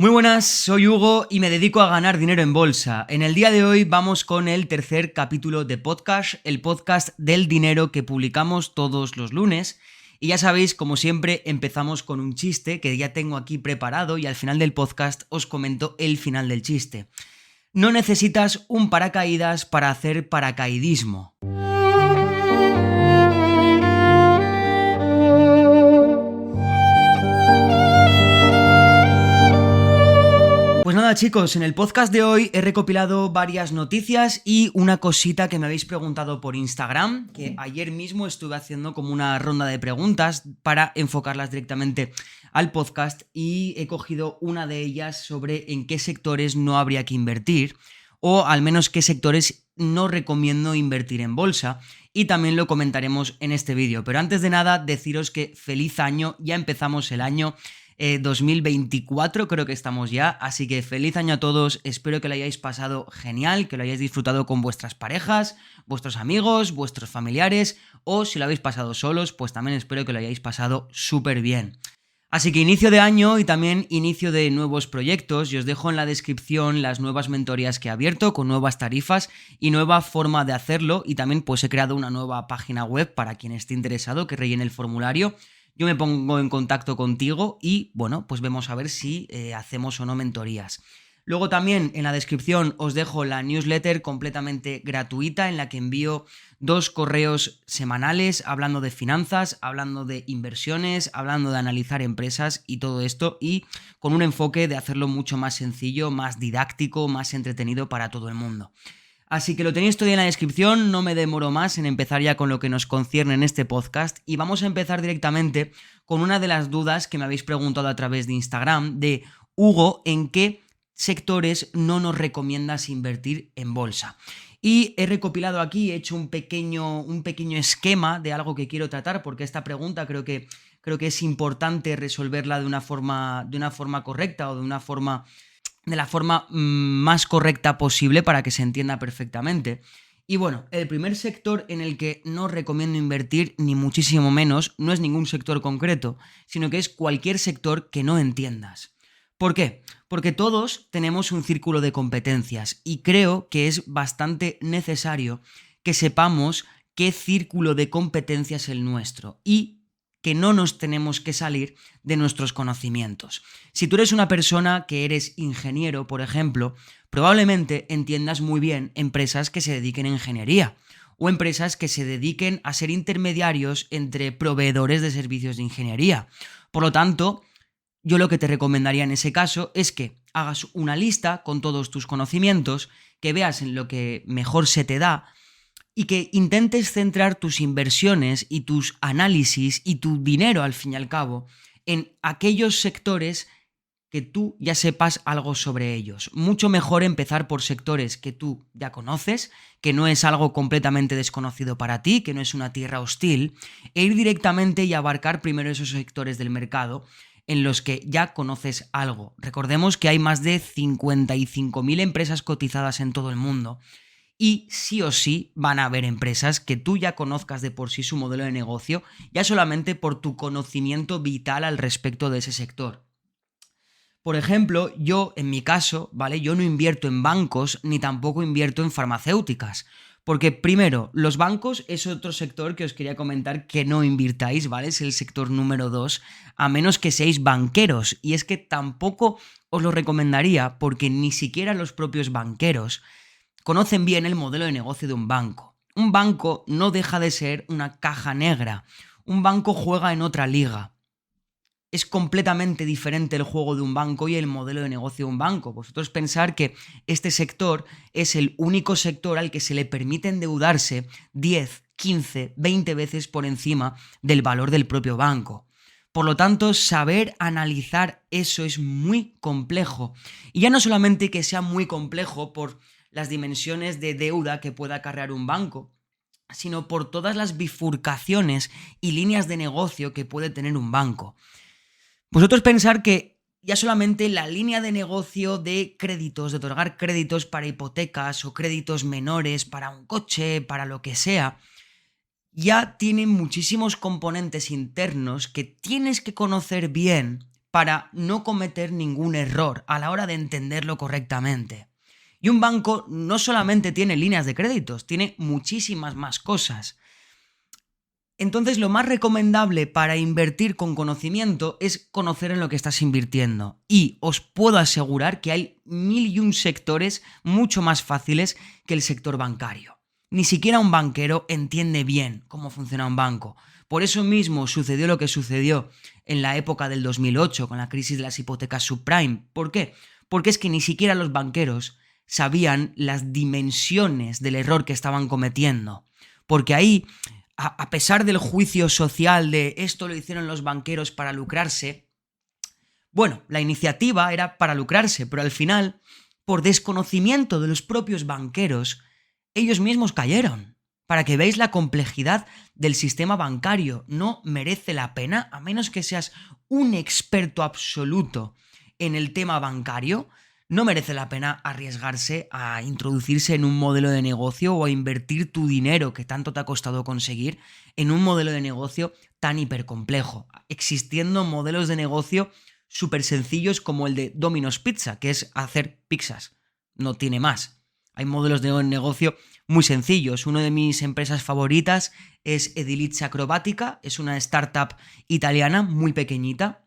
Muy buenas, soy Hugo y me dedico a ganar dinero en bolsa. En el día de hoy vamos con el tercer capítulo de Podcast, el podcast del dinero que publicamos todos los lunes. Y ya sabéis, como siempre, empezamos con un chiste que ya tengo aquí preparado y al final del podcast os comento el final del chiste. No necesitas un paracaídas para hacer paracaidismo. Pues nada chicos, en el podcast de hoy he recopilado varias noticias y una cosita que me habéis preguntado por Instagram, que ayer mismo estuve haciendo como una ronda de preguntas para enfocarlas directamente al podcast y he cogido una de ellas sobre en qué sectores no habría que invertir o al menos qué sectores no recomiendo invertir en bolsa y también lo comentaremos en este vídeo. Pero antes de nada deciros que feliz año, ya empezamos el año 2024 creo que estamos ya, así que feliz año a todos, espero que lo hayáis pasado genial, que lo hayáis disfrutado con vuestras parejas, vuestros amigos, vuestros familiares o si lo habéis pasado solos, pues también espero que lo hayáis pasado súper bien. Así que inicio de año y también inicio de nuevos proyectos y os dejo en la descripción las nuevas mentorías que he abierto con nuevas tarifas y nueva forma de hacerlo y también pues he creado una nueva página web para quien esté interesado que rellene el formulario. Yo me pongo en contacto contigo y, bueno, pues vemos a ver si hacemos o no mentorías. Luego también en la descripción os dejo la newsletter completamente gratuita en la que envío 2 correos semanales hablando de finanzas, hablando de inversiones, hablando de analizar empresas y todo esto y con un enfoque de hacerlo mucho más sencillo, más didáctico, más entretenido para todo el mundo. Así que lo tenéis todo en la descripción, no me demoro más en empezar ya con lo que nos concierne en este podcast y vamos a empezar directamente con una de las dudas que me habéis preguntado a través de Instagram de Hugo, ¿en qué sectores no nos recomiendas invertir en bolsa? Y he recopilado aquí, he hecho un pequeño esquema de algo que quiero tratar porque esta pregunta creo que es importante resolverla de una forma correcta o de la forma más correcta posible para que se entienda perfectamente. Y bueno, el primer sector en el que no recomiendo invertir, ni muchísimo menos, no es ningún sector concreto, sino que es cualquier sector que no entiendas. ¿Por qué? Porque todos tenemos un círculo de competencias y creo que es bastante necesario que sepamos qué círculo de competencias es el nuestro y que no nos tenemos que salir de nuestros conocimientos. Si tú eres una persona que eres ingeniero, por ejemplo, probablemente entiendas muy bien empresas que se dediquen a ingeniería o empresas que se dediquen a ser intermediarios entre proveedores de servicios de ingeniería. Por lo tanto, yo lo que te recomendaría en ese caso es que hagas una lista con todos tus conocimientos, que veas en lo que mejor se te da y que intentes centrar tus inversiones y tus análisis y tu dinero al fin y al cabo en aquellos sectores que tú ya sepas algo sobre ellos. Mucho mejor empezar por sectores que tú ya conoces, que no es algo completamente desconocido para ti, que no es una tierra hostil, e ir directamente y abarcar primero esos sectores del mercado en los que ya conoces algo. Recordemos que hay más de 55.000 empresas cotizadas en todo el mundo y sí o sí van a haber empresas que tú ya conozcas de por sí su modelo de negocio, ya solamente por tu conocimiento vital al respecto de ese sector. Por ejemplo, yo en mi caso, ¿vale? Yo no invierto en bancos ni tampoco invierto en farmacéuticas. Porque primero, los bancos es otro sector que os quería comentar que no invirtáis, ¿vale? Es el sector número 2, a menos que seáis banqueros. Y es que tampoco os lo recomendaría porque ni siquiera los propios banqueros conocen bien el modelo de negocio de un banco. Un banco no deja de ser una caja negra. Un banco juega en otra liga. Es completamente diferente el juego de un banco y el modelo de negocio de un banco. Vosotros pensar que este sector es el único sector al que se le permite endeudarse 10, 15, 20 veces por encima del valor del propio banco. Por lo tanto, saber analizar eso es muy complejo. Y ya no solamente que sea muy complejo por las dimensiones de deuda que pueda acarrear un banco, sino por todas las bifurcaciones y líneas de negocio que puede tener un banco. Vosotros pensar que ya solamente la línea de negocio de créditos, de otorgar créditos para hipotecas o créditos menores para un coche, para lo que sea, ya tiene muchísimos componentes internos que tienes que conocer bien para no cometer ningún error a la hora de entenderlo correctamente. Y un banco no solamente tiene líneas de créditos, tiene muchísimas más cosas. Entonces, lo más recomendable para invertir con conocimiento es conocer en lo que estás invirtiendo. Y os puedo asegurar que hay 1001 sectores mucho más fáciles que el sector bancario. Ni siquiera un banquero entiende bien cómo funciona un banco. Por eso mismo sucedió lo que sucedió en la época del 2008 con la crisis de las hipotecas subprime. ¿Por qué? Porque es que ni siquiera los banqueros sabían las dimensiones del error que estaban cometiendo. Porque ahí, a pesar del juicio social de esto lo hicieron los banqueros para lucrarse, bueno, la iniciativa era para lucrarse, pero al final, por desconocimiento de los propios banqueros, ellos mismos cayeron. Para que veáis la complejidad del sistema bancario, no merece la pena, a menos que seas un experto absoluto en el tema bancario, no merece la pena arriesgarse a introducirse en un modelo de negocio o a invertir tu dinero que tanto te ha costado conseguir en un modelo de negocio tan hipercomplejo, existiendo modelos de negocio súper sencillos como el de Domino's Pizza, que es hacer pizzas, no tiene más. Hay modelos de negocio muy sencillos. Una de mis empresas favoritas es Edilizia Acrobatica, es una startup italiana muy pequeñita,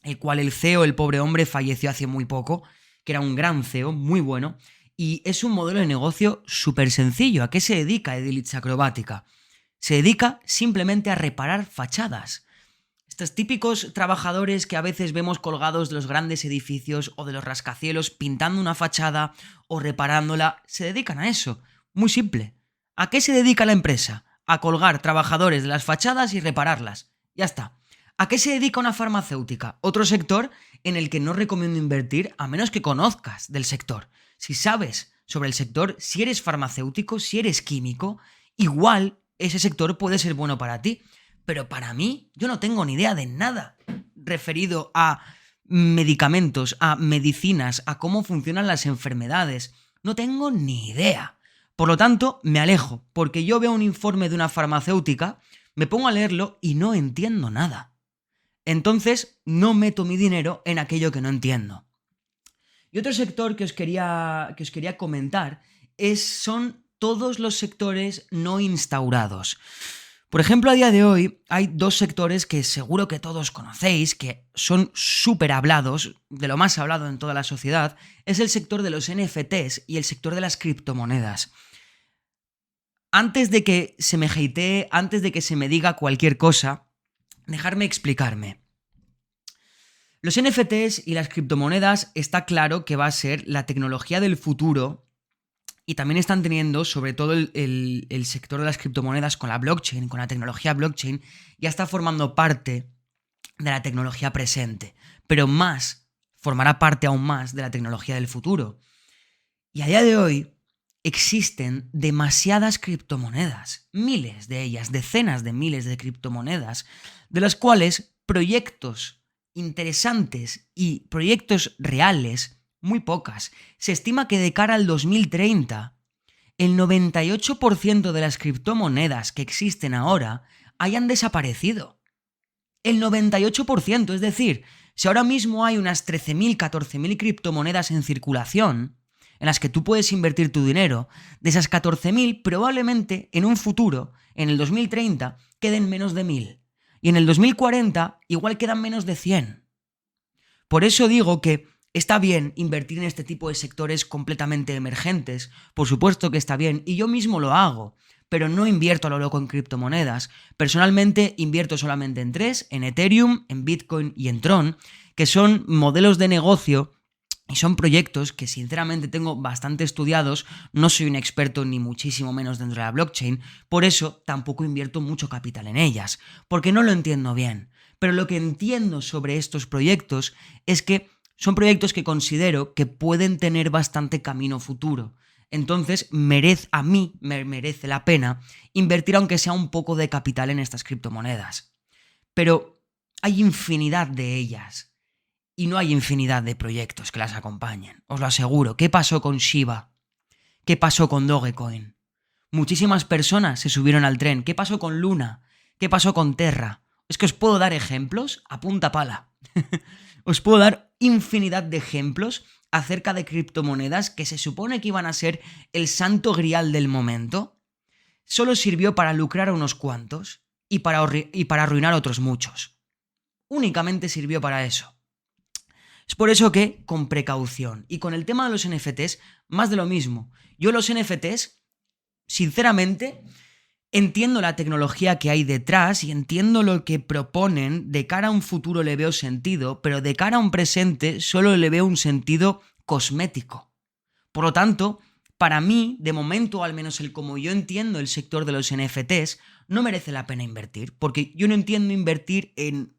el cual el CEO, el pobre hombre, falleció hace muy poco, que era un gran CEO, muy bueno, y es un modelo de negocio súper sencillo. ¿A qué se dedica Edilizia Acrobatica? Se dedica simplemente a reparar fachadas. Estos típicos trabajadores que a veces vemos colgados de los grandes edificios o de los rascacielos pintando una fachada o reparándola, se dedican a eso. Muy simple. ¿A qué se dedica la empresa? A colgar trabajadores de las fachadas y repararlas. Ya está. ¿A qué se dedica una farmacéutica? Otro sector en el que no recomiendo invertir a menos que conozcas del sector. Si sabes sobre el sector, si eres farmacéutico, si eres químico, igual ese sector puede ser bueno para ti. Pero para mí, yo no tengo ni idea de nada referido a medicamentos, a medicinas, a cómo funcionan las enfermedades. No tengo ni idea. Por lo tanto, me alejo, porque yo veo un informe de una farmacéutica, me pongo a leerlo y no entiendo nada. Entonces, no meto mi dinero en aquello que no entiendo. Y otro sector que os quería comentar son todos los sectores no instaurados. Por ejemplo, a día de hoy hay dos sectores que seguro que todos conocéis, que son súper hablados, de lo más hablado en toda la sociedad, es el sector de los NFTs y el sector de las criptomonedas. Antes de que se me hatee, antes de que se me diga cualquier cosa, dejarme explicarme. Los NFTs y las criptomonedas está claro que va a ser la tecnología del futuro. Y también están teniendo, sobre todo el sector de las criptomonedas con la blockchain, con la tecnología blockchain, ya está formando parte de la tecnología presente, pero formará parte aún más de la tecnología del futuro. Y a día de hoy existen demasiadas criptomonedas, miles de ellas, decenas de miles de criptomonedas, de las cuales proyectos interesantes y proyectos reales muy pocas. Se estima que de cara al 2030, el 98% de las criptomonedas que existen ahora hayan desaparecido. El 98%, es decir, si ahora mismo hay unas 13.000, 14.000 criptomonedas en circulación, en las que tú puedes invertir tu dinero, de esas 14.000 probablemente en un futuro, en el 2030, queden menos de 1.000. Y en el 2040 igual quedan menos de 100. Por eso digo que está bien invertir en este tipo de sectores completamente emergentes, por supuesto que está bien, y yo mismo lo hago, pero no invierto a lo loco en criptomonedas. Personalmente invierto solamente en 3, en Ethereum, en Bitcoin y en Tron, que son modelos de negocio y son proyectos que sinceramente tengo bastante estudiados. No soy un experto ni muchísimo menos dentro de la blockchain, por eso tampoco invierto mucho capital en ellas, porque no lo entiendo bien. Pero lo que entiendo sobre estos proyectos es que son proyectos que considero que pueden tener bastante camino futuro. Entonces, a mí me merece la pena invertir aunque sea un poco de capital en estas criptomonedas. Pero hay infinidad de ellas y no hay infinidad de proyectos que las acompañen. Os lo aseguro. ¿Qué pasó con Shiba? ¿Qué pasó con Dogecoin? Muchísimas personas se subieron al tren. ¿Qué pasó con Luna? ¿Qué pasó con Terra? Es que os puedo dar ejemplos a punta pala. Os puedo dar infinidad de ejemplos acerca de criptomonedas que se supone que iban a ser el santo grial del momento. Solo sirvió para lucrar a unos cuantos y para arruinar a otros muchos. Únicamente sirvió para eso. Es por eso que, con precaución. Y con el tema de los NFTs, más de lo mismo. Yo los NFTs, sinceramente, entiendo la tecnología que hay detrás y entiendo lo que proponen. De cara a un futuro le veo sentido, pero de cara a un presente solo le veo un sentido cosmético. Por lo tanto, para mí, de momento, al menos el como yo entiendo el sector de los NFTs, no merece la pena invertir, porque yo no entiendo invertir en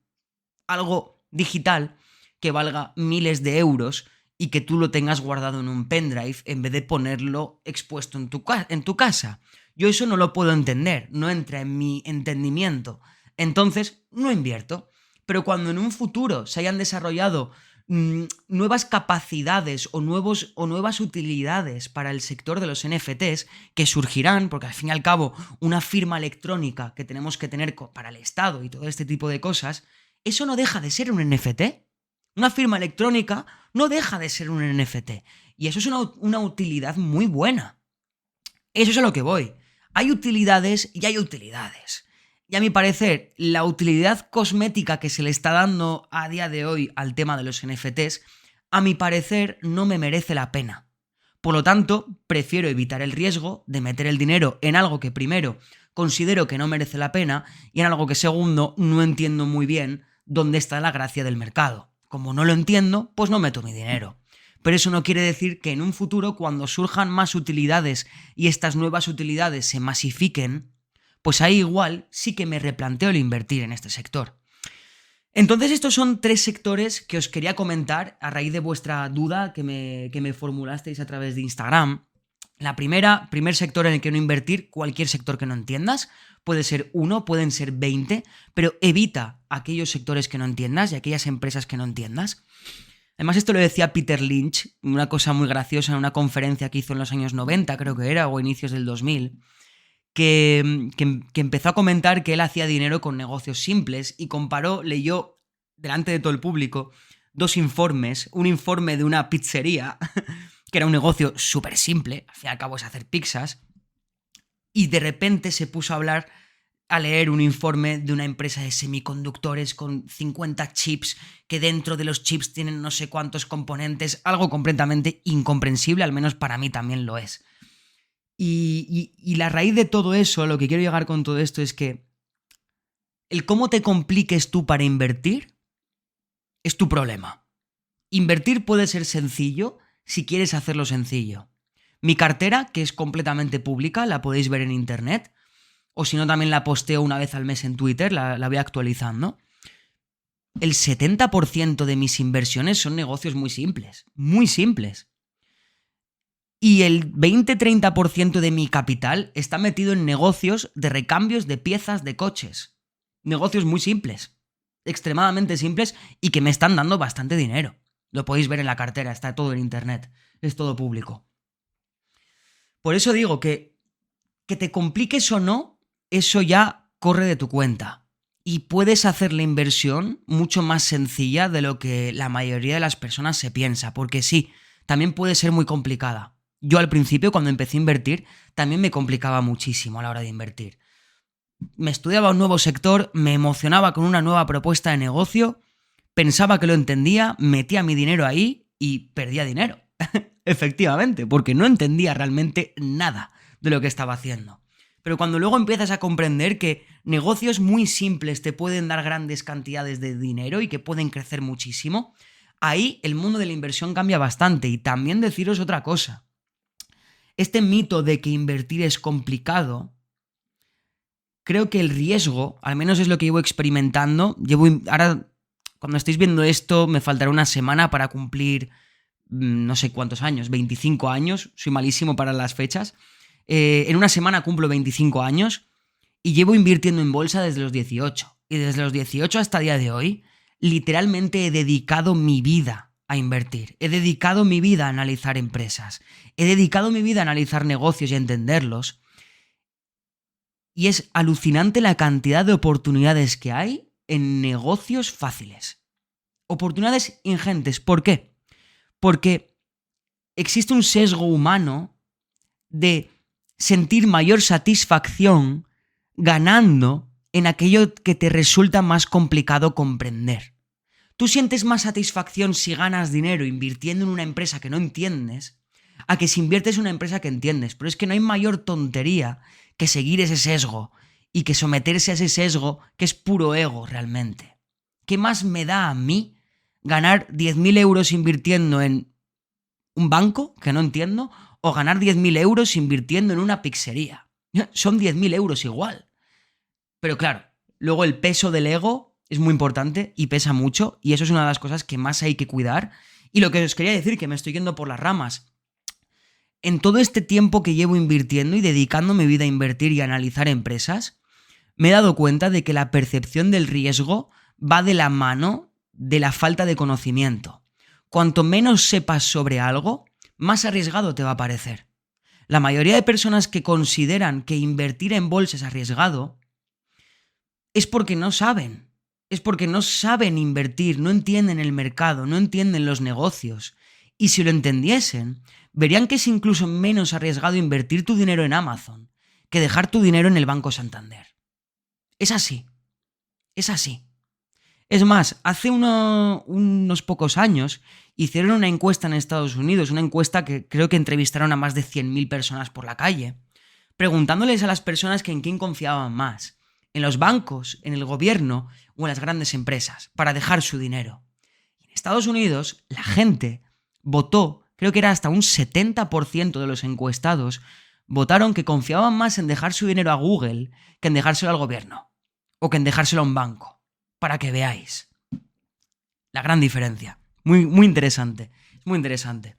algo digital que valga miles de euros y que tú lo tengas guardado en un pendrive en vez de ponerlo expuesto en tu casa. Yo eso no lo puedo entender, no entra en mi entendimiento. Entonces, no invierto. Pero cuando en un futuro se hayan desarrollado nuevas capacidades o nuevas utilidades para el sector de los NFTs que surgirán, porque al fin y al cabo una firma electrónica que tenemos que tener para el Estado y todo este tipo de cosas, eso no deja de ser un NFT. Una firma electrónica no deja de ser un NFT. Y eso es una utilidad muy buena. Eso es a lo que voy. Hay utilidades y hay utilidades. Y a mi parecer, la utilidad cosmética que se le está dando a día de hoy al tema de los NFTs, a mi parecer no me merece la pena. Por lo tanto, prefiero evitar el riesgo de meter el dinero en algo que primero considero que no merece la pena y en algo que segundo no entiendo muy bien dónde está la gracia del mercado. Como no lo entiendo, pues no meto mi dinero. Pero eso no quiere decir que en un futuro, cuando surjan más utilidades y estas nuevas utilidades se masifiquen, pues ahí igual sí que me replanteo el invertir en este sector. Entonces estos son 3 sectores que os quería comentar a raíz de vuestra duda que me formulasteis a través de Instagram. La primer sector en el que no invertir, cualquier sector que no entiendas, puede ser 1, pueden ser 20, pero evita aquellos sectores que no entiendas y aquellas empresas que no entiendas. Además, esto lo decía Peter Lynch, una cosa muy graciosa en una conferencia que hizo en los años 90, creo que era, o inicios del 2000, que empezó a comentar que él hacía dinero con negocios simples y leyó delante de todo el público 2 informes, un informe de una pizzería, que era un negocio súper simple, al fin y al cabo es hacer pizzas, y de repente se puso a leer un informe de una empresa de semiconductores con 50 chips, que dentro de los chips tienen no sé cuántos componentes, algo completamente incomprensible, al menos para mí también lo es. Y la raíz de todo eso, lo que quiero llegar con todo esto es que el cómo te compliques tú para invertir es tu problema. Invertir puede ser sencillo si quieres hacerlo sencillo. Mi cartera, que es completamente pública, la podéis ver en internet, o si no también la posteo una vez al mes en Twitter, la voy actualizando. El 70% de mis inversiones son negocios muy simples, muy simples. Y el 20-30% de mi capital está metido en negocios de recambios de piezas de coches. Negocios muy simples, extremadamente simples y que me están dando bastante dinero. Lo podéis ver en la cartera, está todo en internet, es todo público. Por eso digo que te compliques o no, eso ya corre de tu cuenta. Y puedes hacer la inversión mucho más sencilla de lo que la mayoría de las personas se piensa, porque sí, también puede ser muy complicada. Yo al principio, cuando empecé a invertir, también me complicaba muchísimo a la hora de invertir. Me estudiaba un nuevo sector, me emocionaba con una nueva propuesta de negocio, pensaba que lo entendía, metía mi dinero ahí y perdía dinero. Efectivamente, porque no entendía realmente nada de lo que estaba haciendo. Pero cuando luego empiezas a comprender que negocios muy simples te pueden dar grandes cantidades de dinero y que pueden crecer muchísimo, ahí el mundo de la inversión cambia bastante. Y también deciros otra cosa. Este mito de que invertir es complicado, creo que el riesgo, al menos es lo que llevo experimentando, ahora, cuando estéis viendo esto, me faltará una semana para cumplir no sé cuántos años, 25 años, soy malísimo para las fechas. En una semana cumplo 25 años y llevo invirtiendo en bolsa desde los 18. Y desde los 18 hasta el día de hoy, literalmente he dedicado mi vida a invertir. He dedicado mi vida a analizar empresas. He dedicado mi vida a analizar negocios y a entenderlos. Y es alucinante la cantidad de oportunidades que hay en negocios fáciles. Oportunidades ingentes. ¿Por qué? Porque existe un sesgo humano de sentir mayor satisfacción ganando en aquello que te resulta más complicado comprender. Tú sientes más satisfacción si ganas dinero invirtiendo en una empresa que no entiendes a que si inviertes en una empresa que entiendes. Pero es que no hay mayor tontería que seguir ese sesgo y que someterse a ese sesgo que es puro ego realmente. ¿Qué más me da a mí ganar 10.000 euros invirtiendo en un banco que no entiendo o ganar 10.000 euros invirtiendo en una pizzería? Son 10.000 euros igual. Pero claro, luego el peso del ego es muy importante y pesa mucho, y eso es una de las cosas que más hay que cuidar. Y lo que os quería decir, que me estoy yendo por las ramas. En todo este tiempo que llevo invirtiendo y dedicando mi vida a invertir y a analizar empresas, me he dado cuenta de que la percepción del riesgo va de la mano de la falta de conocimiento. Cuanto menos sepas sobre algo, más arriesgado te va a parecer. La mayoría de personas que consideran que invertir en bolsa es arriesgado es porque no saben. Es porque no saben invertir, no entienden el mercado, no entienden los negocios. Y si lo entendiesen, verían que es incluso menos arriesgado invertir tu dinero en Amazon que dejar tu dinero en el Banco Santander. Es así. Es así. Es más, hace unos pocos años hicieron una encuesta en Estados Unidos, una encuesta que creo que entrevistaron a más de 100.000 personas por la calle, preguntándoles a las personas que en quién confiaban más, en los bancos, en el gobierno o en las grandes empresas, para dejar su dinero. Y en Estados Unidos, la gente votó, creo que era hasta un 70% de los encuestados, votaron que confiaban más en dejar su dinero a Google que en dejárselo al gobierno, o que en dejárselo a un banco. Para que veáis la gran diferencia. Muy, muy interesante. Muy interesante.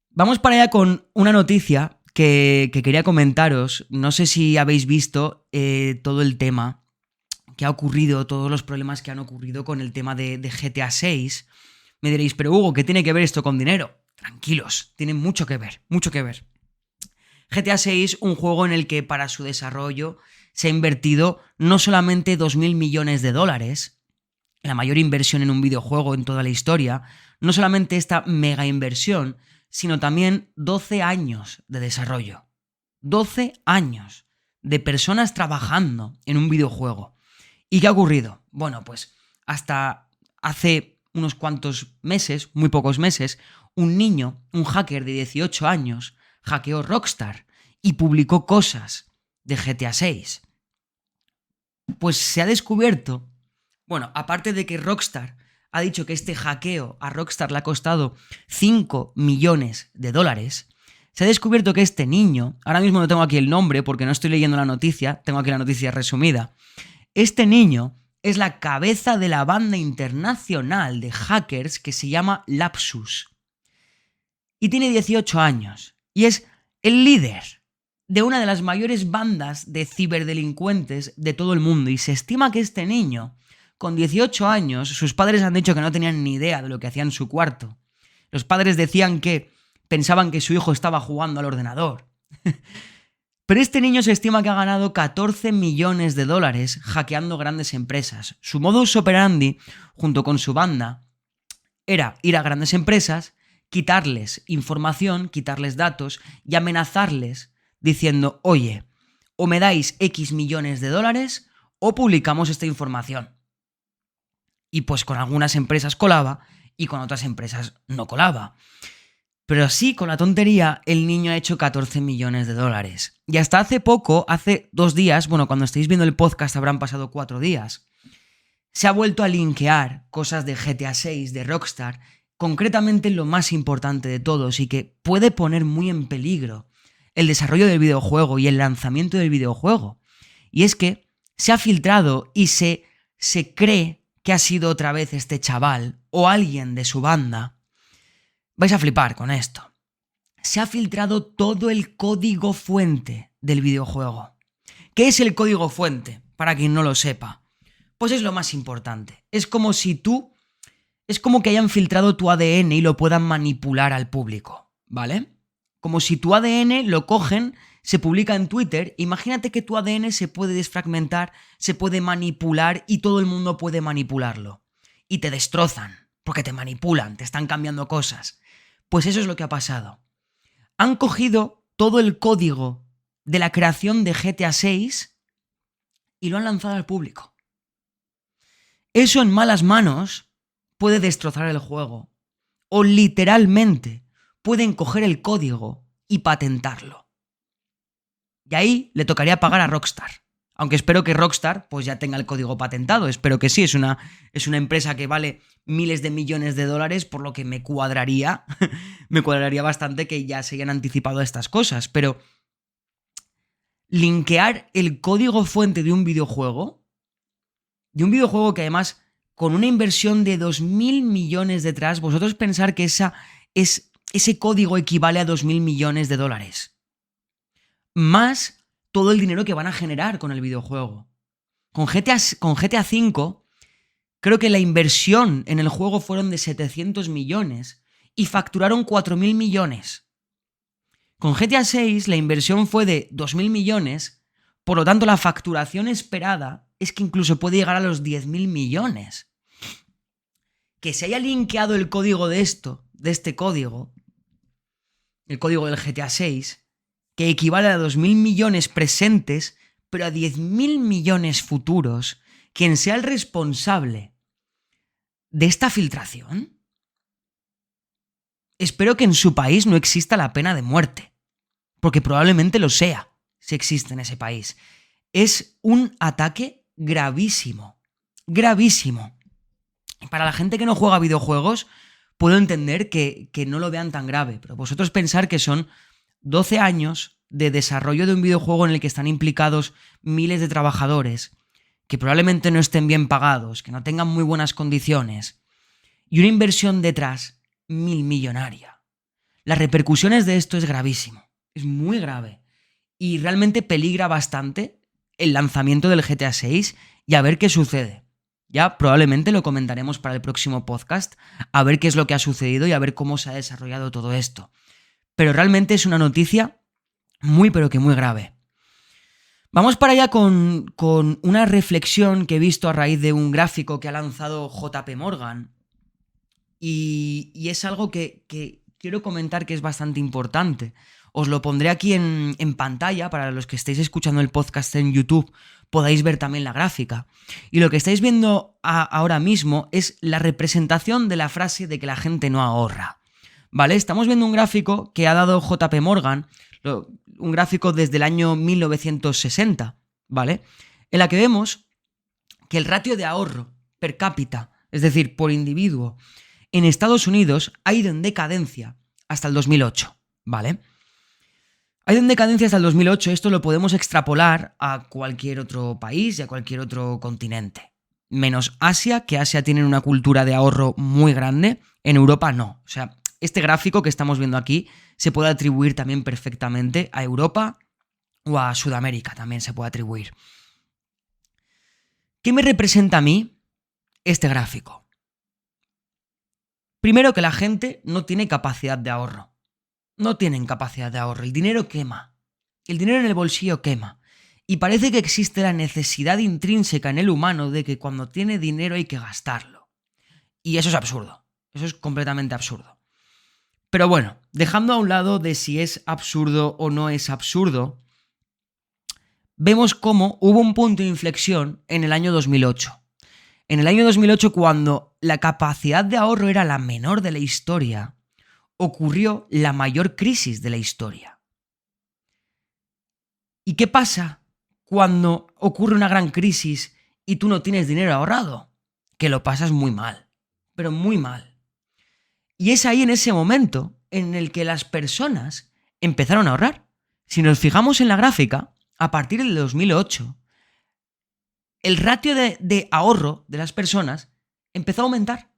Vamos para allá con una noticia que quería comentaros. No sé si habéis visto todo el tema que ha ocurrido, todos los problemas que han ocurrido con el tema de GTA 6. Me diréis, pero Hugo, ¿qué tiene que ver esto con dinero? Tranquilos, tiene mucho que ver, mucho que ver. GTA 6, un juego en el que para su desarrollo se ha invertido no solamente 2.000 millones de dólares, la mayor inversión en un videojuego en toda la historia, no solamente esta mega inversión, sino también 12 años de desarrollo. 12 años de personas trabajando en un videojuego. ¿Y qué ha ocurrido? Bueno, pues hasta hace unos cuantos meses, muy pocos meses, un niño, un hacker de 18 años, hackeó Rockstar y publicó cosas de GTA 6. Pues se ha descubierto, bueno, aparte de que Rockstar ha dicho que este hackeo a Rockstar le ha costado 5 millones de dólares, se ha descubierto que este niño, ahora mismo no tengo aquí el nombre porque no estoy leyendo la noticia, tengo aquí la noticia resumida, este niño es la cabeza de la banda internacional de hackers que se llama Lapsus. Y tiene 18 años y es el líder de una de las mayores bandas de ciberdelincuentes de todo el mundo, y se estima que este niño, con 18 años, sus padres han dicho que no tenían ni idea de lo que hacía en su cuarto. Los padres decían que pensaban que su hijo estaba jugando al ordenador. Pero este niño se estima que ha ganado 14 millones de dólares hackeando grandes empresas. Su modus operandi, junto con su banda, era ir a grandes empresas, quitarles información, quitarles datos y amenazarles diciendo, oye, o me dais X millones de dólares o publicamos esta información. Y pues con algunas empresas colaba y con otras empresas no colaba. Pero así, con la tontería, el niño ha hecho 14 millones de dólares. Y hasta hace poco, hace 2 días, bueno, cuando estéis viendo el podcast habrán pasado 4 días, se ha vuelto a linkear cosas de GTA 6, de Rockstar, concretamente lo más importante de todos y que puede poner muy en peligro el desarrollo del videojuego y el lanzamiento del videojuego. Y es que se ha filtrado y se cree que ha sido otra vez este chaval o alguien de su banda. Vais a flipar con esto. Se ha filtrado todo el código fuente del videojuego. ¿Qué es el código fuente? Para quien no lo sepa. Pues es lo más importante. Es como que hayan filtrado tu ADN y lo puedan manipular al público, ¿vale? Como si tu ADN lo cogen, se publica en Twitter. Imagínate que tu ADN se puede desfragmentar, se puede manipular y todo el mundo puede manipularlo. y te destrozan, porque te manipulan, te están cambiando cosas. Pues eso es lo que ha pasado. Han cogido todo el código de la creación de GTA 6 y lo han lanzado al público. Eso en malas manos puede destrozar el juego. O literalmente pueden coger el código y patentarlo. Y ahí le tocaría pagar a Rockstar. Aunque espero que Rockstar pues ya tenga el código patentado. Espero que sí. Es una empresa que vale miles de millones de dólares, por lo que me cuadraría bastante que ya se hayan anticipado a estas cosas. Pero linkear el código fuente de un videojuego que además con una inversión de 2.000 millones detrás, vosotros pensar que ese código equivale a 2.000 millones de dólares. Más todo el dinero que van a generar con el videojuego. Con GTA V, creo que la inversión en el juego fueron de 700 millones y facturaron 4.000 millones. Con GTA 6 la inversión fue de 2.000 millones, por lo tanto la facturación esperada es que incluso puede llegar a los 10.000 millones. Que se haya linkeado el código de este código, el código del GTA 6, que equivale a 2.000 millones presentes, pero a 10.000 millones futuros, quien sea el responsable de esta filtración, espero que en su país no exista la pena de muerte, porque probablemente lo sea, si existe en ese país. Es un ataque gravísimo, gravísimo. Para la gente que no juega videojuegos, puedo entender que no lo vean tan grave, pero vosotros pensar que son 12 años de desarrollo de un videojuego en el que están implicados miles de trabajadores, que probablemente no estén bien pagados, que no tengan muy buenas condiciones, y una inversión detrás millonaria. Las repercusiones de esto es gravísimo, es muy grave, y realmente peligra bastante el lanzamiento del GTA 6 y a ver qué sucede. Ya probablemente lo comentaremos para el próximo podcast, a ver qué es lo que ha sucedido y a ver cómo se ha desarrollado todo esto. Pero realmente es una noticia muy pero que muy grave. Vamos para allá con una reflexión que he visto a raíz de un gráfico que ha lanzado JP Morgan. Y es algo que quiero comentar que es bastante importante. Os lo pondré aquí en pantalla para los que estéis escuchando el podcast en YouTube, podáis ver también la gráfica. Y lo que estáis viendo ahora mismo es la representación de la frase de que la gente no ahorra. ¿Vale? Estamos viendo un gráfico que ha dado JP Morgan, un gráfico desde el año 1960, ¿vale? En la que vemos que el ratio de ahorro per cápita, es decir, por individuo, en Estados Unidos ha ido en decadencia hasta el 2008, ¿vale? Ha ido en decadencia hasta el 2008, esto lo podemos extrapolar a cualquier otro país y a cualquier otro continente. Menos Asia, que Asia tiene una cultura de ahorro muy grande, en Europa no. O sea, este gráfico que estamos viendo aquí se puede atribuir también perfectamente a Europa o a Sudamérica, también se puede atribuir. ¿Qué me representa a mí este gráfico? Primero, que la gente no tiene capacidad de ahorro. No tienen capacidad de ahorro. El dinero quema. El dinero en el bolsillo quema. Y parece que existe la necesidad intrínseca en el humano de que cuando tiene dinero hay que gastarlo. Y eso es absurdo. Eso es completamente absurdo. Pero bueno, dejando a un lado de si es absurdo o no es absurdo, vemos cómo hubo un punto de inflexión en el año 2008. En el año 2008, cuando la capacidad de ahorro era la menor de la historia, ocurrió la mayor crisis de la historia. ¿Y qué pasa cuando ocurre una gran crisis y tú no tienes dinero ahorrado? Que lo pasas muy mal, pero muy mal. Y es ahí en ese momento en el que las personas empezaron a ahorrar. Si nos fijamos en la gráfica, a partir del 2008, el ratio de ahorro de las personas empezó a aumentar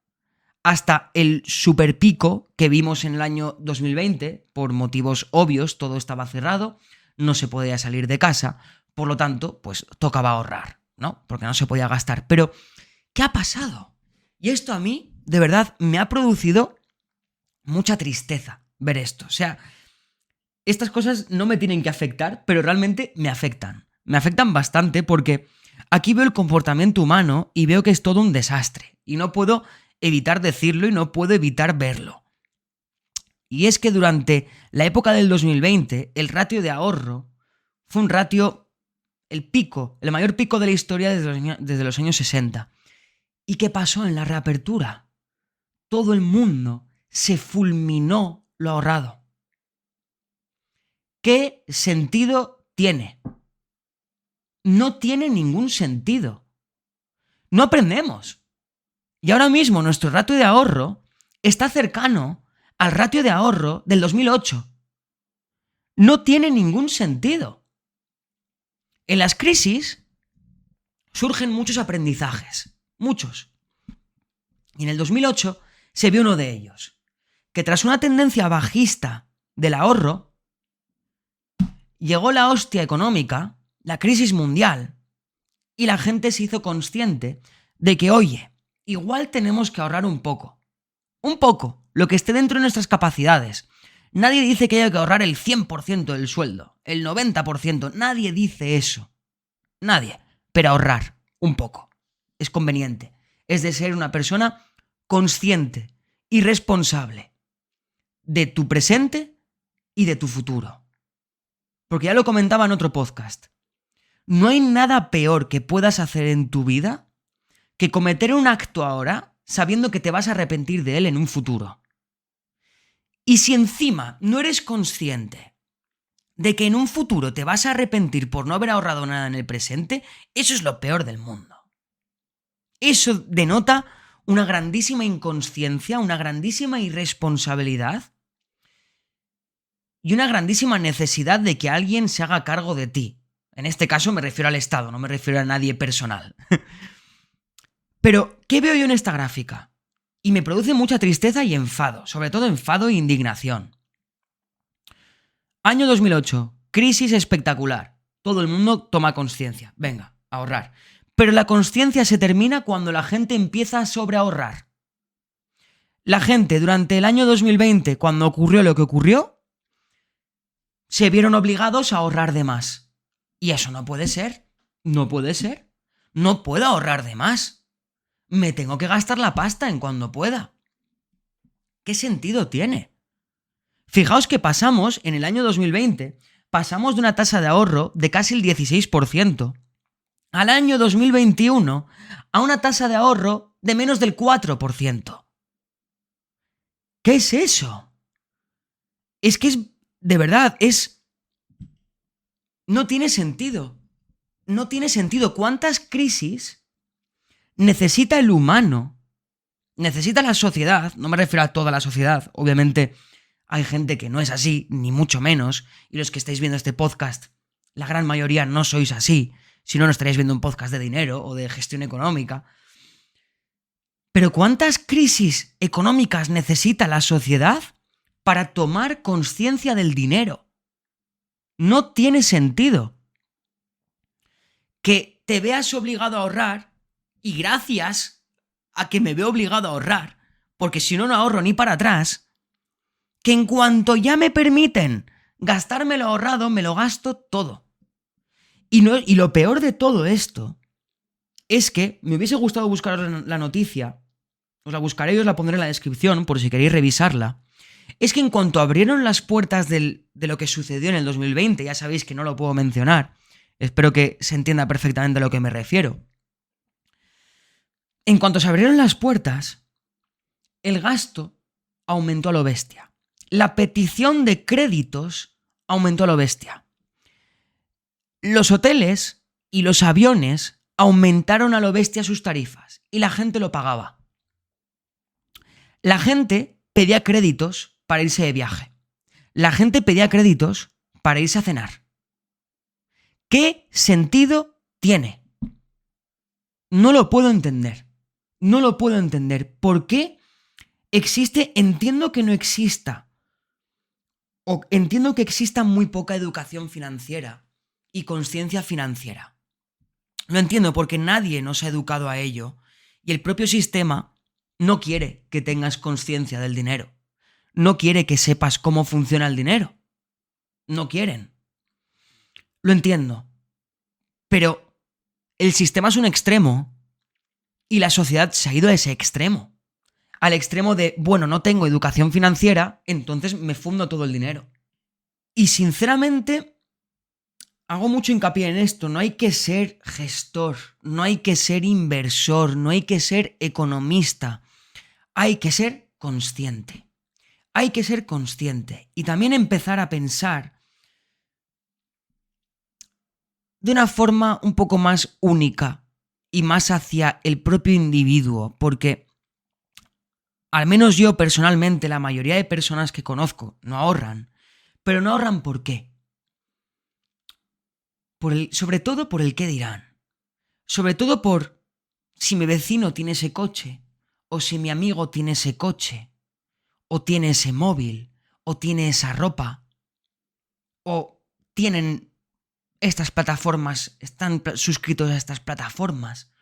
hasta el superpico que vimos en el año 2020, por motivos obvios, todo estaba cerrado, no se podía salir de casa, por lo tanto, pues tocaba ahorrar, ¿no? Porque no se podía gastar. Pero, ¿qué ha pasado? Y esto a mí, de verdad, me ha producido mucha tristeza ver esto. O sea, estas cosas no me tienen que afectar, pero realmente me afectan. Me afectan bastante porque Aquí veo el comportamiento humano y veo que es todo un desastre. Y no puedo evitar decirlo y no puedo evitar verlo. Y es que durante la época del 2020, el ratio de ahorro fue un ratio, el mayor pico de la historia desde los años 60. ¿Y qué pasó en la reapertura? Todo el mundo se fulminó lo ahorrado. ¿Qué sentido tiene? No tiene ningún sentido. No aprendemos. Y ahora mismo nuestro ratio de ahorro está cercano al ratio de ahorro del 2008. No tiene ningún sentido. En las crisis surgen muchos aprendizajes, muchos. Y en el 2008 se vio uno de ellos, que tras una tendencia bajista del ahorro, llegó la hostia económica, la crisis mundial, y la gente se hizo consciente de que, oye, igual tenemos que ahorrar un poco, lo que esté dentro de nuestras capacidades. Nadie dice que haya que ahorrar el 100% del sueldo, el 90%, nadie dice eso. Nadie. Pero ahorrar un poco es conveniente. Es de ser una persona consciente y responsable de tu presente y de tu futuro. Porque ya lo comentaba en otro podcast. No hay nada peor que puedas hacer en tu vida que cometer un acto ahora sabiendo que te vas a arrepentir de él en un futuro. Y si encima no eres consciente de que en un futuro te vas a arrepentir por no haber ahorrado nada en el presente, eso es lo peor del mundo. Eso denota una grandísima inconsciencia, una grandísima irresponsabilidad y una grandísima necesidad de que alguien se haga cargo de ti. En este caso me refiero al Estado, no me refiero a nadie personal. Pero, ¿qué veo yo en esta gráfica? Y me produce mucha tristeza y enfado, sobre todo enfado e indignación. Año 2008, crisis espectacular. Todo el mundo toma conciencia. Venga, ahorrar. Pero la conciencia se termina cuando la gente empieza a sobreahorrar. La gente durante el año 2020, cuando ocurrió lo que ocurrió, se vieron obligados a ahorrar de más. Y eso no puede ser. No puede ser. No puedo ahorrar de más. Me tengo que gastar la pasta en cuando pueda. ¿Qué sentido tiene? Fijaos que pasamos, en el año 2020, pasamos de una tasa de ahorro de casi el 16% al año 2021 a una tasa de ahorro de menos del 4%. ¿Qué es eso? Es que es, de verdad, no tiene sentido. No tiene sentido. ¿Cuántas crisis necesita el humano? Necesita la sociedad, no me refiero a toda la sociedad, obviamente hay gente que no es así, ni mucho menos, y los que estáis viendo este podcast, la gran mayoría no sois así, si no, no estaréis viendo un podcast de dinero o de gestión económica. Pero ¿cuántas crisis económicas necesita la sociedad para tomar conciencia del dinero? No tiene sentido que te veas obligado a ahorrar y gracias a que me veo obligado a ahorrar, porque si no, no ahorro ni para atrás, que en cuanto ya me permiten gastarme lo ahorrado, me lo gasto todo. Y lo peor de todo esto es que me hubiese gustado buscar la noticia, os la buscaré y os la pondré en la descripción por si queréis revisarla. Es que en cuanto abrieron las puertas de lo que sucedió en el 2020, ya sabéis que no lo puedo mencionar, espero que se entienda perfectamente a lo que me refiero. En cuanto se abrieron las puertas, el gasto aumentó a lo bestia. La petición de créditos aumentó a lo bestia. Los hoteles y los aviones aumentaron a lo bestia sus tarifas y la gente lo pagaba. La gente pedía créditos para irse de viaje. La gente pedía créditos para irse a cenar. ¿Qué sentido tiene? No lo puedo entender. No lo puedo entender. ¿Por qué existe? Entiendo que no exista. O entiendo que exista muy poca educación financiera y conciencia financiera. Lo entiendo porque nadie nos ha educado a ello y el propio sistema no quiere que tengas conciencia del dinero. No quiere que sepas cómo funciona el dinero. No quieren. Lo entiendo. Pero el sistema es un extremo y la sociedad se ha ido a ese extremo. Al extremo de, bueno, no tengo educación financiera, entonces me fundo todo el dinero. Y sinceramente, hago mucho hincapié en esto. No hay que ser gestor, no hay que ser inversor, no hay que ser economista. Hay que ser consciente. Hay que ser consciente y también empezar a pensar de una forma un poco más única y más hacia el propio individuo, porque al menos yo personalmente, la mayoría de personas que conozco no ahorran, pero no ahorran ¿por qué? Sobre todo por el qué dirán, sobre todo por si mi vecino tiene ese coche, o si mi amigo tiene ese coche, o tiene ese móvil, o tiene esa ropa, o tienen estas plataformas, están suscritos a estas plataformas.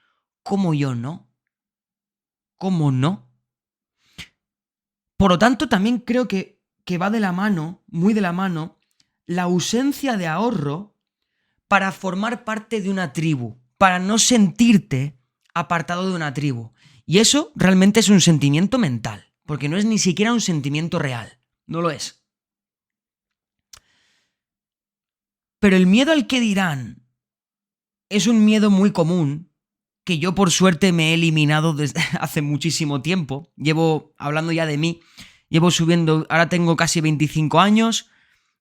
¿Cómo yo no? ¿Cómo no? Por lo tanto, también creo que va de la mano, muy de la mano, la ausencia de ahorro para formar parte de una tribu, para no sentirte apartado de una tribu. Y eso realmente es un sentimiento mental, porque no es ni siquiera un sentimiento real, no lo es. Pero el miedo al que dirán es un miedo muy común que yo por suerte me he eliminado desde hace muchísimo tiempo. Llevo, hablando ya de mí, llevo subiendo, ahora tengo casi 25 años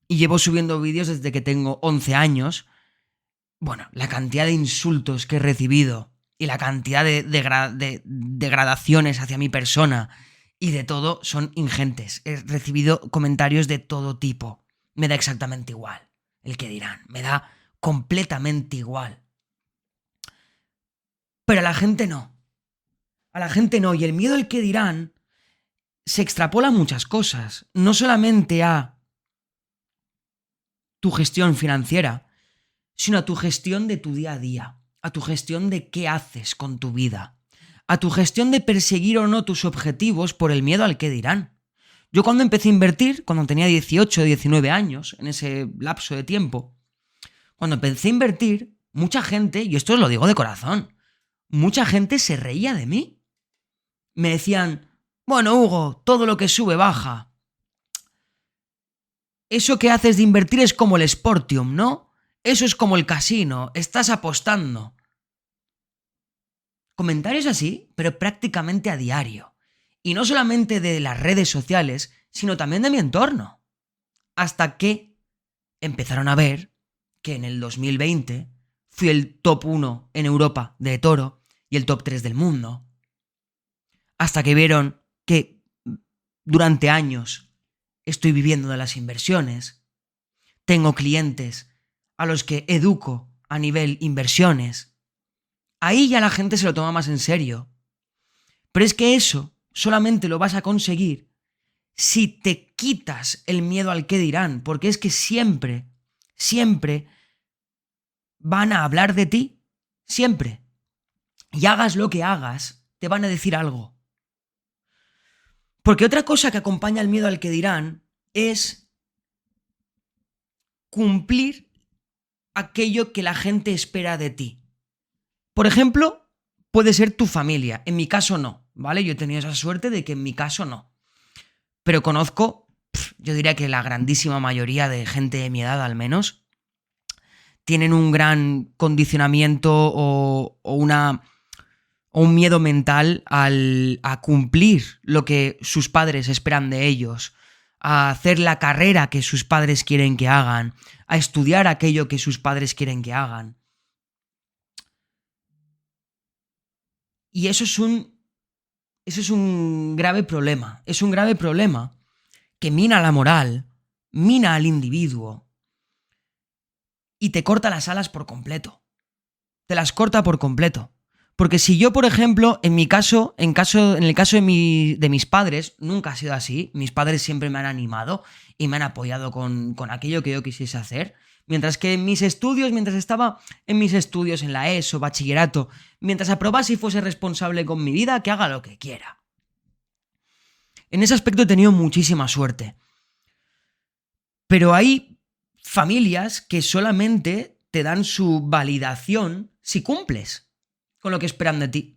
y llevo subiendo vídeos desde que tengo 11 años. Bueno, la cantidad de insultos que he recibido y la cantidad de degradaciones hacia mi persona y de todo son ingentes. He recibido comentarios de todo tipo. Me da exactamente igual el que dirán. Me da completamente igual. Pero a la gente no. A la gente no. Y el miedo al que dirán se extrapola a muchas cosas. No solamente a tu gestión financiera, sino a tu gestión de tu día a día, a tu gestión de qué haces con tu vida, a tu gestión de perseguir o no tus objetivos por el miedo al que dirán. Yo cuando empecé a invertir, cuando tenía 18 o 19 años, en ese lapso de tiempo, cuando empecé a invertir, mucha gente, y esto os lo digo de corazón, mucha gente se reía de mí. Me decían, bueno, Hugo, todo lo que sube baja. Eso que haces de invertir es como el Sportium, ¿no? Eso es como el casino, estás apostando. Comentarios así, pero prácticamente a diario. Y no solamente de las redes sociales, sino también de mi entorno. Hasta que empezaron a ver que en el 2020 fui el top 1 en Europa de Toro y el top 3 del mundo. Hasta que vieron que durante años estoy viviendo de las inversiones. Tengo clientes a los que educo a nivel inversiones. Ahí ya la gente se lo toma más en serio. Pero es que eso solamente lo vas a conseguir si te quitas el miedo al qué dirán, porque es que siempre van a hablar de ti, siempre. Y hagas lo que hagas, te van a decir algo. Porque otra cosa que acompaña el miedo al que dirán es cumplir aquello que la gente espera de ti. Por ejemplo, puede ser tu familia. En mi caso no, ¿vale? Yo he tenido esa suerte de que en mi caso no. Pero conozco, yo diría que la grandísima mayoría de gente de mi edad al menos, tienen un gran condicionamiento o un miedo mental a cumplir lo que sus padres esperan de ellos, a hacer la carrera que sus padres quieren que hagan, a estudiar aquello que sus padres quieren que hagan. Y eso es un grave problema. Es un grave problema que mina la moral, mina al individuo y te corta las alas por completo. Te las corta por completo. Porque si yo, por ejemplo, en el caso de mis padres, nunca ha sido así. Mis padres siempre me han animado y me han apoyado con aquello que yo quisiese hacer. Mientras que mientras estaba en mis estudios, en la ESO, bachillerato, mientras aprobase y fuese responsable con mi vida, que haga lo que quiera. En ese aspecto he tenido muchísima suerte. Pero hay familias que solamente te dan su validación si cumples con lo que esperan de ti.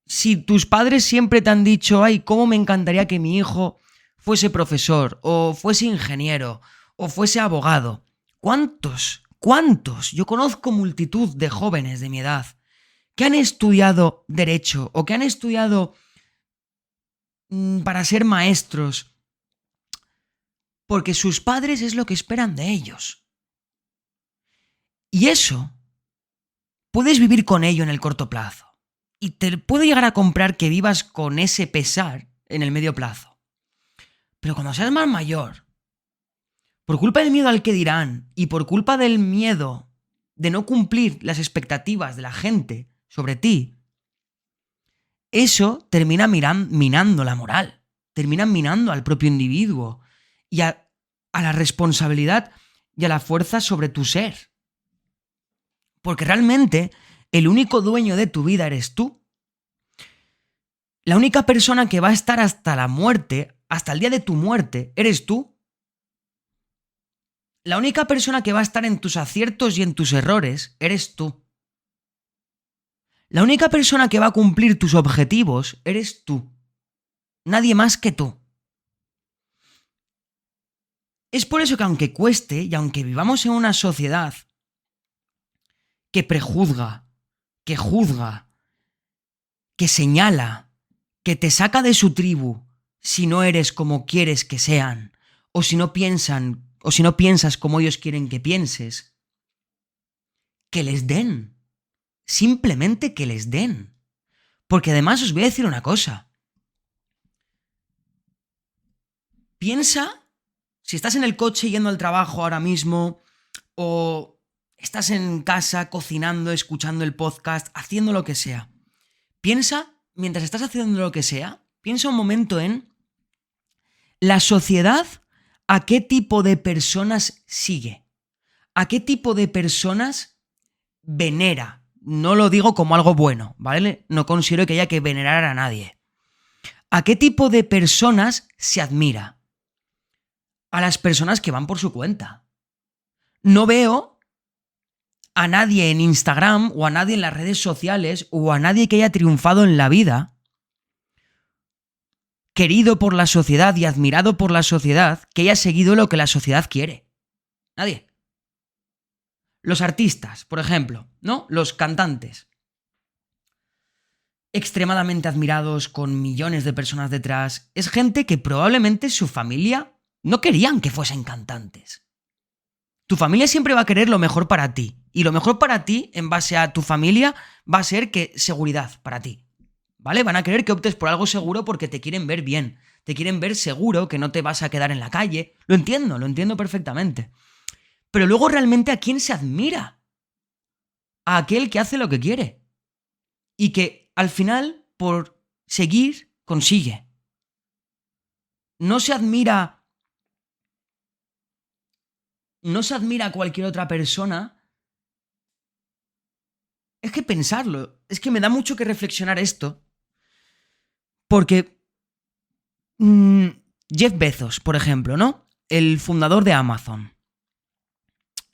Si tus padres siempre te han dicho, ay, cómo me encantaría que mi hijo fuese profesor, o fuese ingeniero, o fuese abogado. ¿Cuántos? Yo conozco multitud de jóvenes de mi edad que han estudiado derecho o que han estudiado para ser maestros porque sus padres es lo que esperan de ellos. Y eso puedes vivir con ello en el corto plazo. Y te puedo llegar a comprar que vivas con ese pesar en el medio plazo. Pero cuando seas más mayor, por culpa del miedo al que dirán y por culpa del miedo de no cumplir las expectativas de la gente sobre ti, eso termina minando la moral, termina minando al propio individuo y a la responsabilidad y a la fuerza sobre tu ser. Porque realmente el único dueño de tu vida eres tú. La única persona que va a estar hasta la muerte, hasta el día de tu muerte, eres tú. La única persona que va a estar en tus aciertos y en tus errores, eres tú. La única persona que va a cumplir tus objetivos, eres tú. Nadie más que tú. Es por eso que aunque cueste y aunque vivamos en una sociedad que prejuzga, que juzga, que señala, que te saca de su tribu si no eres como quieres que sean, o si no piensas como ellos quieren que pienses, que les den. Simplemente que les den. Porque además os voy a decir una cosa. Piensa, si estás en el coche yendo al trabajo ahora mismo, o estás en casa cocinando, escuchando el podcast, haciendo lo que sea. Piensa, mientras estás haciendo lo que sea, piensa un momento en la sociedad, a qué tipo de personas sigue, a qué tipo de personas venera. No lo digo como algo bueno, ¿vale? No considero que haya que venerar a nadie. ¿A qué tipo de personas se admira? A las personas que van por su cuenta. No veo a nadie en Instagram o a nadie en las redes sociales o a nadie que haya triunfado en la vida, querido por la sociedad y admirado por la sociedad, que haya seguido lo que la sociedad quiere. Nadie. Los artistas, por ejemplo, ¿no? Los cantantes. Extremadamente admirados, con millones de personas detrás. Es gente que probablemente su familia no querían que fuesen cantantes. Tu familia siempre va a querer lo mejor para ti. Y lo mejor para ti, en base a tu familia, va a ser que seguridad para ti. ¿Vale? Van a querer que optes por algo seguro porque te quieren ver bien. Te quieren ver seguro, que no te vas a quedar en la calle. Lo entiendo perfectamente. Pero luego realmente ¿a quién se admira? A aquel que hace lo que quiere. Y que al final, por seguir, consigue. No se admira a cualquier otra persona. Es que pensarlo, es que me da mucho que reflexionar esto. Porque Jeff Bezos, por ejemplo, ¿no? El fundador de Amazon.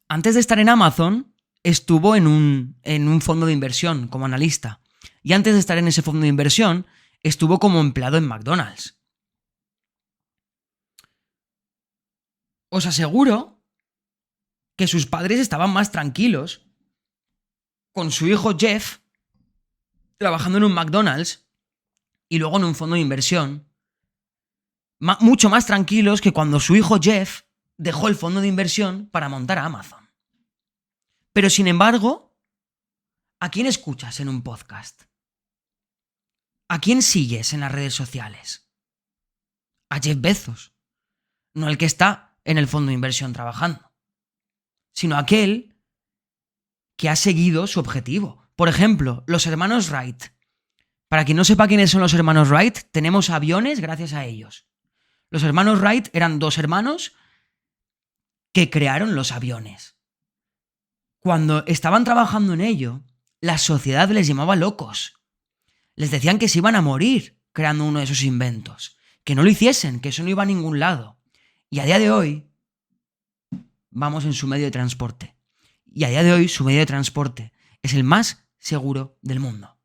Antes de estar en Amazon, estuvo en un fondo de inversión como analista. Y antes de estar en ese fondo de inversión, estuvo como empleado en McDonald's. Os aseguro que sus padres estaban más tranquilos con su hijo Jeff trabajando en un McDonald's y luego en un fondo de inversión, mucho más tranquilos que cuando su hijo Jeff dejó el fondo de inversión para montar a Amazon. Pero sin embargo, ¿a quién escuchas en un podcast? ¿A quién sigues en las redes sociales? A Jeff Bezos, no el que está en el fondo de inversión trabajando, sino aquel que ha seguido su objetivo. Por ejemplo, los hermanos Wright. Para quien no sepa quiénes son los hermanos Wright, tenemos aviones gracias a ellos. Los hermanos Wright eran dos hermanos que crearon los aviones. Cuando estaban trabajando en ello, la sociedad les llamaba locos. Les decían que se iban a morir creando uno de esos inventos. Que no lo hiciesen, que eso no iba a ningún lado. Y a día de hoy, vamos en su medio de transporte. y a día de hoy su medio de transporte es el más seguro del mundo.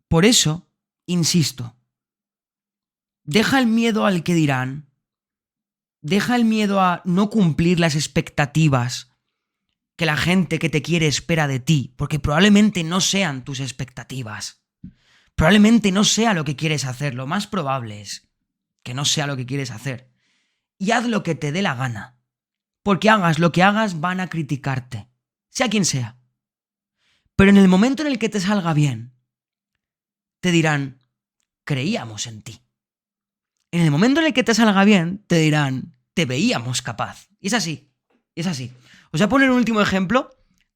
Por eso, insisto, deja el miedo al que dirán, deja el miedo a no cumplir las expectativas que la gente que te quiere espera de ti, porque probablemente no sean tus expectativas. Probablemente no sea lo que quieres hacer, lo más probable es que no sea lo que quieres hacer. Y haz lo que te dé la gana, porque hagas lo que hagas van a criticarte, sea quien sea. Pero en el momento en el que te salga bien, te dirán, creíamos en ti. En el momento en el que te salga bien, te dirán, te veíamos capaz. Y es así, es así. Os voy a poner un último ejemplo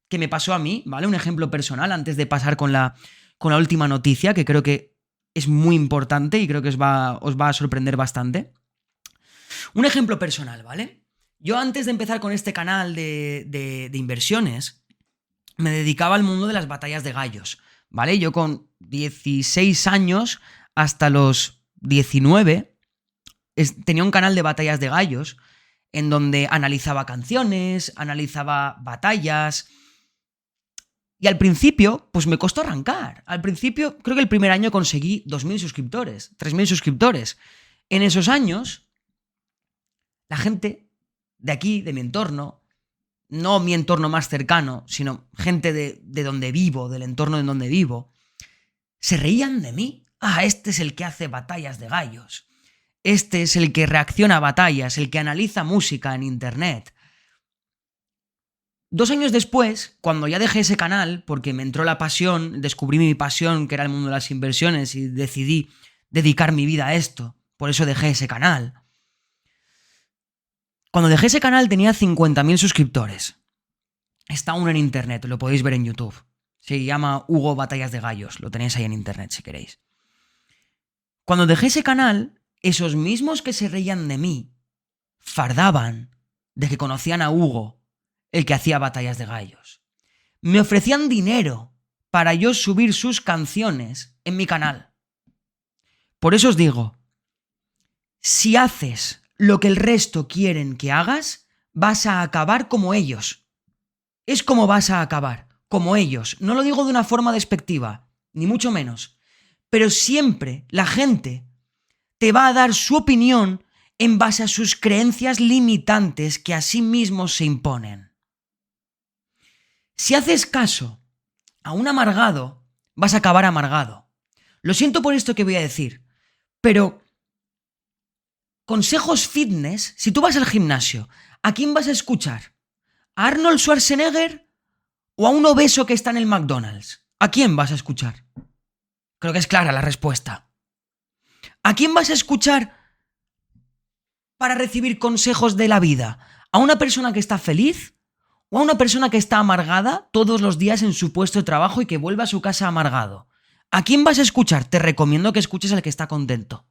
que me pasó a mí, ¿vale? Un ejemplo personal antes de pasar con la última noticia, que creo que es muy importante y creo que os va a sorprender bastante. Un ejemplo personal, ¿vale? Yo antes de empezar con este canal de inversiones, me dedicaba al mundo de las batallas de gallos, ¿vale? Yo con 16 años hasta los 19 tenía un canal de batallas de gallos en donde analizaba canciones, analizaba batallas. Y al principio, pues me costó arrancar. Al principio, creo que el primer año conseguí 2.000 suscriptores, 3.000 suscriptores. En esos años, la gente de aquí, de mi entorno, no mi entorno más cercano, sino gente de donde vivo, del entorno en donde vivo, se reían de mí. Ah, este es el que hace batallas de gallos. Este es el que reacciona a batallas, el que analiza música en internet. 2 años después, cuando ya dejé ese canal, porque me entró la pasión, descubrí mi pasión, que era el mundo de las inversiones, y decidí dedicar mi vida a esto, por eso dejé ese canal. Cuando dejé ese canal tenía 50.000 suscriptores. Está aún en internet, lo podéis ver en YouTube. Se llama Hugo Batallas de Gallos, lo tenéis ahí en internet si queréis. Cuando dejé ese canal, esos mismos que se reían de mí fardaban de que conocían a Hugo, el que hacía batallas de gallos. Me ofrecían dinero para yo subir sus canciones en mi canal. Por eso os digo, si haces lo que el resto quieren que hagas, vas a acabar como ellos. Es como vas a acabar, como ellos. No lo digo de una forma despectiva, ni mucho menos. Pero siempre la gente te va a dar su opinión en base a sus creencias limitantes que a sí mismos se imponen. Si haces caso a un amargado, vas a acabar amargado. Lo siento por esto que voy a decir, pero consejos fitness, si tú vas al gimnasio, ¿a quién vas a escuchar? ¿A Arnold Schwarzenegger o a un obeso que está en el McDonald's? ¿A quién vas a escuchar? Creo que es clara la respuesta. ¿A quién vas a escuchar para recibir consejos de la vida? ¿A una persona que está feliz o a una persona que está amargada todos los días en su puesto de trabajo y que vuelve a su casa amargado? ¿A quién vas a escuchar? Te recomiendo que escuches al que está contento.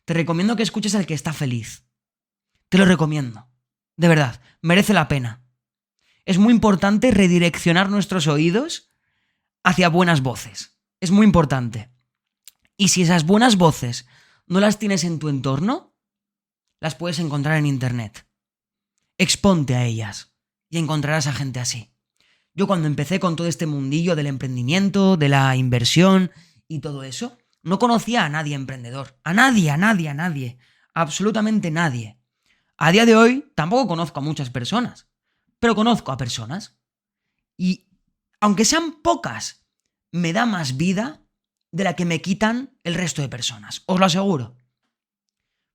Te recomiendo que escuches al que está feliz. Te lo recomiendo. De verdad, merece la pena. Es muy importante redireccionar nuestros oídos hacia buenas voces. Es muy importante. Y si esas buenas voces no las tienes en tu entorno, las puedes encontrar en internet. Exponte a ellas y encontrarás a gente así. Yo cuando empecé con todo este mundillo del emprendimiento, de la inversión y todo eso, no conocía a nadie emprendedor. A nadie. Absolutamente nadie. A día de hoy tampoco conozco a muchas personas, pero conozco a personas. Y aunque sean pocas, me da más vida de la que me quitan el resto de personas. Os lo aseguro.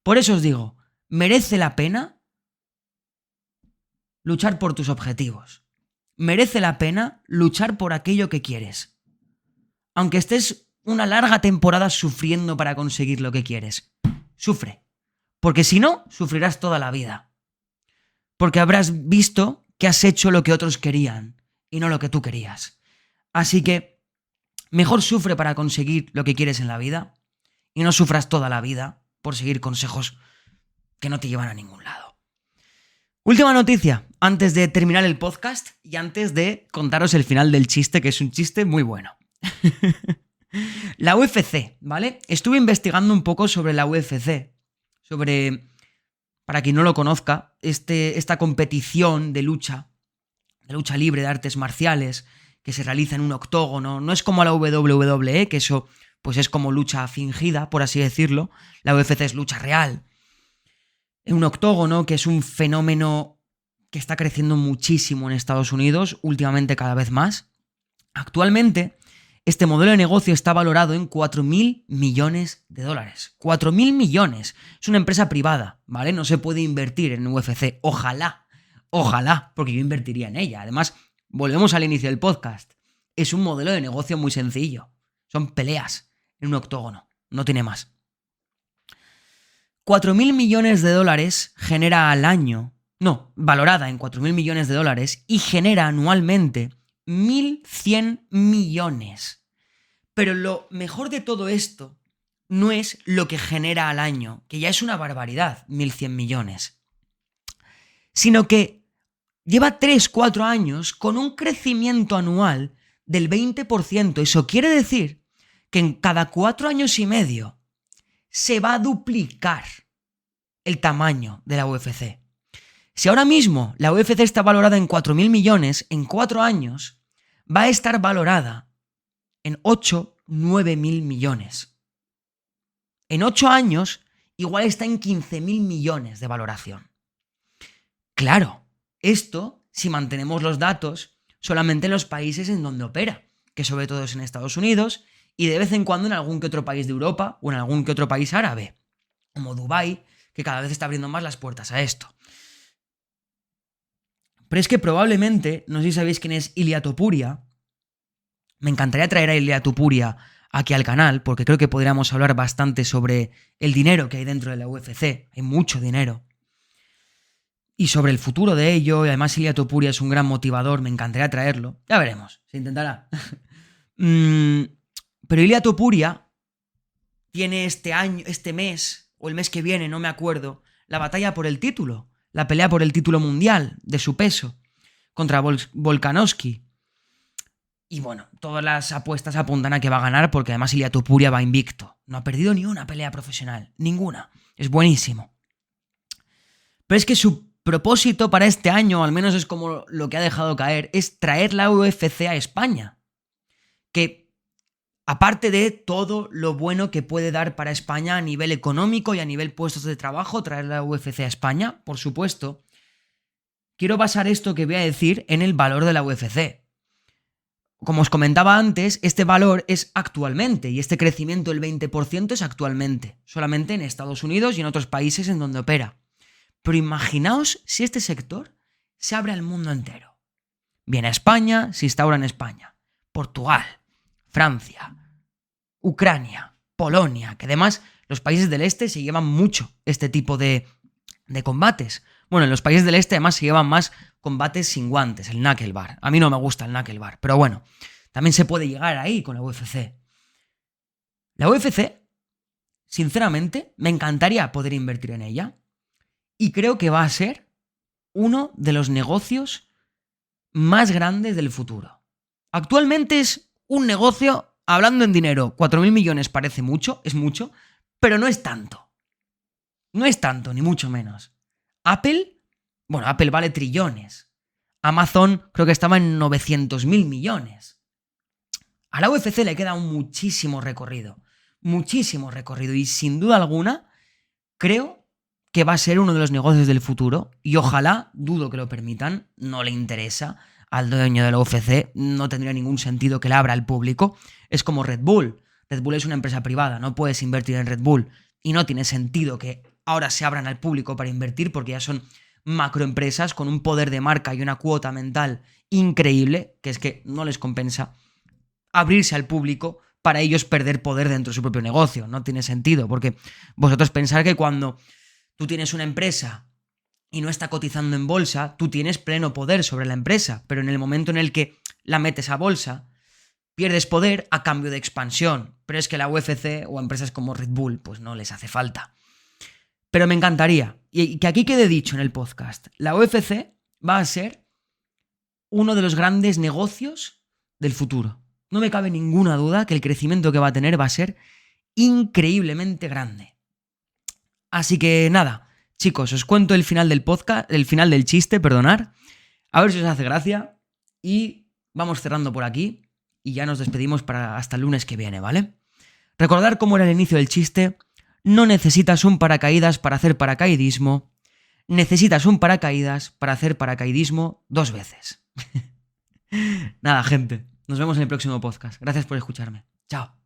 Por eso os digo, merece la pena luchar por tus objetivos. Merece la pena luchar por aquello que quieres. Aunque estés una larga temporada sufriendo para conseguir lo que quieres. Sufre. Porque si no, sufrirás toda la vida. Porque habrás visto que has hecho lo que otros querían y no lo que tú querías. Así que mejor sufre para conseguir lo que quieres en la vida y no sufras toda la vida por seguir consejos que no te llevan a ningún lado. Última noticia, antes de terminar el podcast y antes de contaros el final del chiste, que es un chiste muy bueno. La UFC, ¿vale? Estuve investigando un poco sobre la UFC, sobre para quien no lo conozca, esta competición de lucha libre, de artes marciales, que se realiza en un octógono, no es como la WWE, que eso pues es como lucha fingida, por así decirlo. La UFC es lucha real. En un octógono, que es un fenómeno que está creciendo muchísimo en Estados Unidos, últimamente cada vez más. Actualmente, este modelo de negocio está valorado en 4.000 millones de dólares. 4.000 millones. Es una empresa privada, ¿vale? No se puede invertir en UFC. Ojalá, porque yo invertiría en ella. Además, volvemos al inicio del podcast. Es un modelo de negocio muy sencillo. Son peleas en un octógono. No tiene más. 4.000 millones de dólares genera al año... No, valorada en 4.000 millones de dólares y genera anualmente 1.100 millones. Pero lo mejor de todo esto no es lo que genera al año, que ya es una barbaridad, 1.100 millones, sino que lleva 3-4 años con un crecimiento anual del 20%. Eso quiere decir que en cada 4 años y medio se va a duplicar el tamaño de la UFC. Si ahora mismo la UFC está valorada en 4.000 millones, en 4 años va a estar valorada en 8-9.000 millones. En 8 años igual está en 15.000 millones de valoración. Claro, esto si mantenemos los datos solamente en los países en donde opera, que sobre todo es en Estados Unidos y de vez en cuando en algún que otro país de Europa o en algún que otro país árabe, como Dubái, que cada vez está abriendo más las puertas a esto. Pero es que probablemente, no sé si sabéis quién es Ilia Topuria. Me encantaría traer a Ilia Topuria aquí al canal, porque creo que podríamos hablar bastante sobre el dinero que hay dentro de la UFC. Hay mucho dinero. Y sobre el futuro de ello, y además Ilia Topuria es un gran motivador, me encantaría traerlo. Ya veremos, se intentará. Pero Ilia Topuria tiene este mes, o el mes que viene, no me acuerdo, la batalla por el título. La pelea por el título mundial de su peso contra Volkanovski. Y bueno, todas las apuestas apuntan a que va a ganar porque además Ilia Topuria va invicto. No ha perdido ni una pelea profesional. Ninguna. Es buenísimo. Pero es que su propósito para este año, al menos es como lo que ha dejado caer, es traer la UFC a España. Que aparte de todo lo bueno que puede dar para España a nivel económico y a nivel puestos de trabajo, traer la UFC a España, por supuesto, quiero basar esto que voy a decir en el valor de la UFC. Como os comentaba antes, este valor es actualmente, y este crecimiento del 20% es actualmente, solamente en Estados Unidos y en otros países en donde opera. Pero imaginaos si este sector se abre al mundo entero. Viene a España, se instaura en España, Portugal, Francia, Ucrania, Polonia, que además los países del este se llevan mucho este tipo de combates. Bueno, en los países del este además se llevan más combates sin guantes, el knucklebar. A mí no me gusta el knucklebar, pero bueno, también se puede llegar ahí con la UFC. La UFC, sinceramente, me encantaría poder invertir en ella y creo que va a ser uno de los negocios más grandes del futuro. Actualmente es un negocio, hablando en dinero, 4.000 millones parece mucho, es mucho, pero no es tanto. No es tanto, ni mucho menos. Apple vale trillones. Amazon creo que estaba en 900.000 millones. A la UFC le queda muchísimo recorrido y sin duda alguna creo que va a ser uno de los negocios del futuro y ojalá, dudo que lo permitan, no le interesa al dueño de la UFC, no tendría ningún sentido que la abra al público. Es como Red Bull. Red Bull es una empresa privada, no puedes invertir en Red Bull y no tiene sentido que ahora se abran al público para invertir porque ya son macroempresas con un poder de marca y una cuota mental increíble, que es que no les compensa abrirse al público para ellos perder poder dentro de su propio negocio. No tiene sentido, porque vosotros pensar que cuando tú tienes una empresa y no está cotizando en bolsa, tú tienes pleno poder sobre la empresa, pero en el momento en el que la metes a bolsa, pierdes poder a cambio de expansión. Pero es que la UFC o empresas como Red Bull, pues no les hace falta. Pero me encantaría, y que aquí quede dicho en el podcast, la UFC va a ser uno de los grandes negocios del futuro. No me cabe ninguna duda que el crecimiento que va a tener va a ser increíblemente grande. Así que nada, Chicos, os cuento el final del podcast, el final del chiste, perdonar. A ver si os hace gracia. Y vamos cerrando por aquí. Y ya nos despedimos hasta el lunes que viene, ¿vale? Recordar cómo era el inicio del chiste. No necesitas un paracaídas para hacer paracaidismo. Necesitas un paracaídas para hacer paracaidismo 2 veces. Nada, gente. Nos vemos en el próximo podcast. Gracias por escucharme. Chao.